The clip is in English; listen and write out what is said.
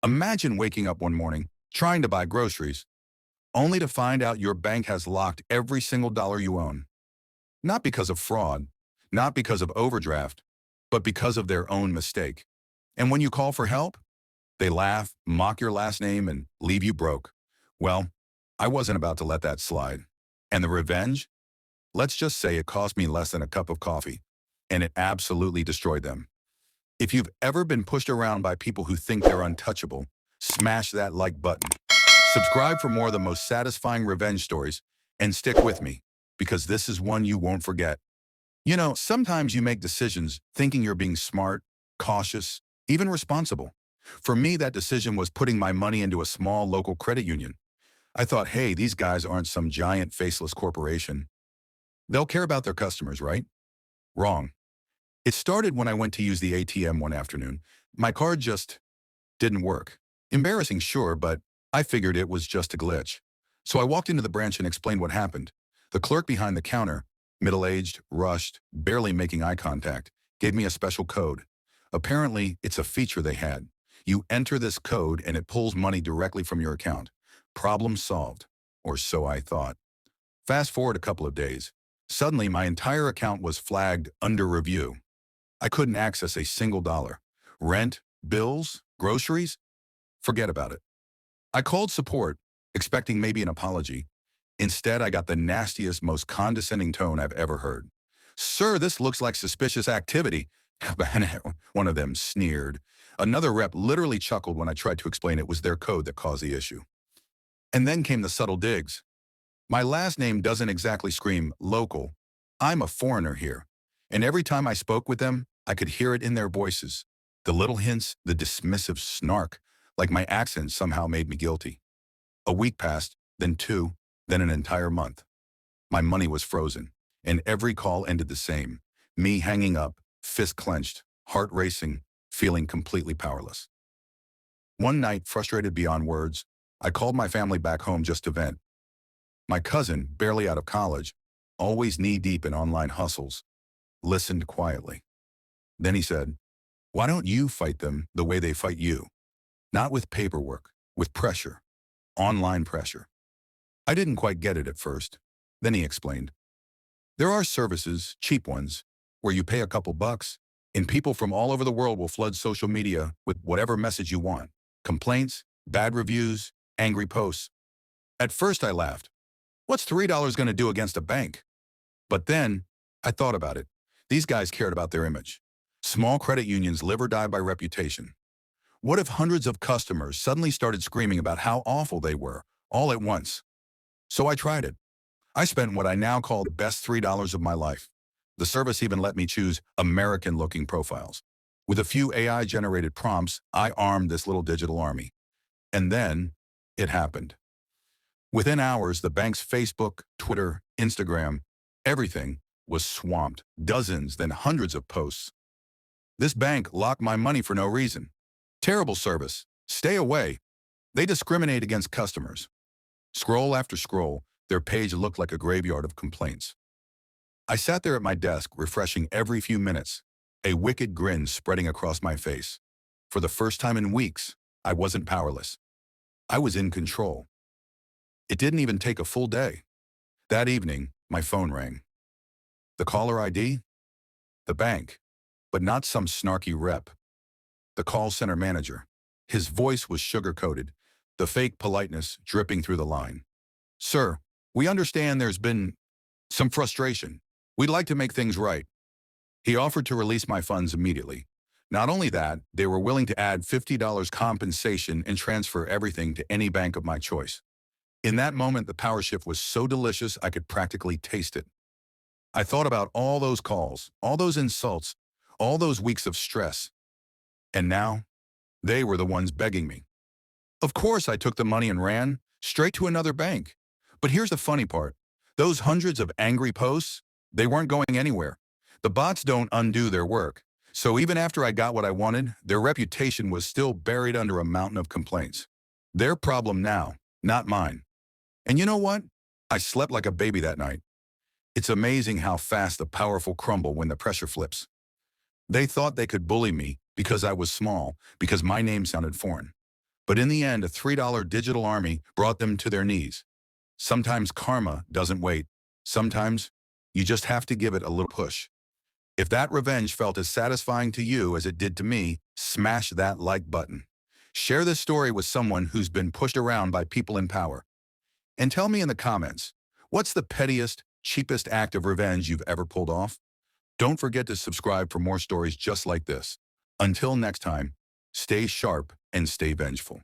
Imagine waking up one morning, trying to buy groceries, only to find out your bank has locked every single dollar you own. Not because of fraud, not because of overdraft, but because of their own mistake. And when you call for help, they laugh, mock your last name, and leave you broke. Well, I wasn't about to let that slide. And the revenge? Let's just say it cost me less than a cup of coffee, and it absolutely destroyed them. If you've ever been pushed around by people who think they're untouchable, smash that like button. Subscribe for more of the most satisfying revenge stories, and stick with me, because this is one you won't forget. You know, sometimes you make decisions thinking you're being smart, cautious, even responsible. For me, that decision was putting my money into a small local credit union. I thought, hey, these guys aren't some giant faceless corporation. They'll care about their customers, right? Wrong. It started when I went to use the ATM one afternoon. My card just didn't work. Embarrassing, sure, but I figured it was just a glitch. So I walked into the branch and explained what happened. The clerk behind the counter, middle-aged, rushed, barely making eye contact, gave me a special code. Apparently, it's a feature they had. You enter this code and it pulls money directly from your account. Problem solved, or so I thought. Fast forward a couple of days. Suddenly, my entire account was flagged under review. I couldn't access a single dollar. Rent, bills, groceries? Forget about it. I called support, expecting maybe an apology. Instead, I got the nastiest, most condescending tone I've ever heard. "Sir, this looks like suspicious activity." One of them sneered. Another rep literally chuckled when I tried to explain it was their code that caused the issue. And then came the subtle digs. My last name doesn't exactly scream local. I'm a foreigner here. And every time I spoke with them, I could hear it in their voices. The little hints, the dismissive snark, like my accent somehow made me guilty. A week passed, then two, then an entire month. My money was frozen, and every call ended the same. Me hanging up, fist clenched, heart racing, feeling completely powerless. One night, frustrated beyond words, I called my family back home just to vent. My cousin, barely out of college, always knee-deep in online hustles, listened quietly. Then he said, "Why don't you fight them the way they fight you? Not with paperwork, with pressure, online pressure." I didn't quite get it at first. Then he explained, "There are services, cheap ones, where you pay a couple bucks, and people from all over the world will flood social media with whatever message you want. Complaints, bad reviews, angry posts." At first I laughed. What's $3 going to do against a bank? But then I thought about it. These guys cared about their image. Small credit unions live or die by reputation. What if hundreds of customers suddenly started screaming about how awful they were, all at once? So I tried it. I spent what I now call the best $3 of my life. The service even let me choose American-looking profiles. With a few AI-generated prompts, I armed this little digital army. And then it happened. Within hours, the bank's Facebook, Twitter, Instagram, everything was swamped. Dozens, then hundreds of posts. "This bank locked my money for no reason. Terrible service. Stay away. They discriminate against customers." Scroll after scroll, their page looked like a graveyard of complaints. I sat there at my desk, refreshing every few minutes, a wicked grin spreading across my face. For the first time in weeks, I wasn't powerless. I was in control. It didn't even take a full day. That evening, my phone rang. The caller ID? The bank, but not some snarky rep. The call center manager. His voice was sugar-coated, the fake politeness dripping through the line. "Sir, we understand there's been some frustration. We'd like to make things right." He offered to release my funds immediately. Not only that, they were willing to add $50 compensation and transfer everything to any bank of my choice. In that moment, the power shift was so delicious I could practically taste it. I thought about all those calls, all those insults, all those weeks of stress. And now, they were the ones begging me. Of course, I took the money and ran, straight to another bank. But here's the funny part. Those hundreds of angry posts, they weren't going anywhere. The bots don't undo their work. So even after I got what I wanted, their reputation was still buried under a mountain of complaints. Their problem now, not mine. And you know what? I slept like a baby that night. It's amazing how fast the powerful crumble when the pressure flips. They thought they could bully me because I was small, because my name sounded foreign. But in the end, a $3 digital army brought them to their knees. Sometimes karma doesn't wait. Sometimes you just have to give it a little push. If that revenge felt as satisfying to you as it did to me, smash that like button. Share this story with someone who's been pushed around by people in power. And tell me in the comments, what's the pettiest, cheapest act of revenge you've ever pulled off? Don't forget to subscribe for more stories just like this. Until next time, stay sharp and stay vengeful.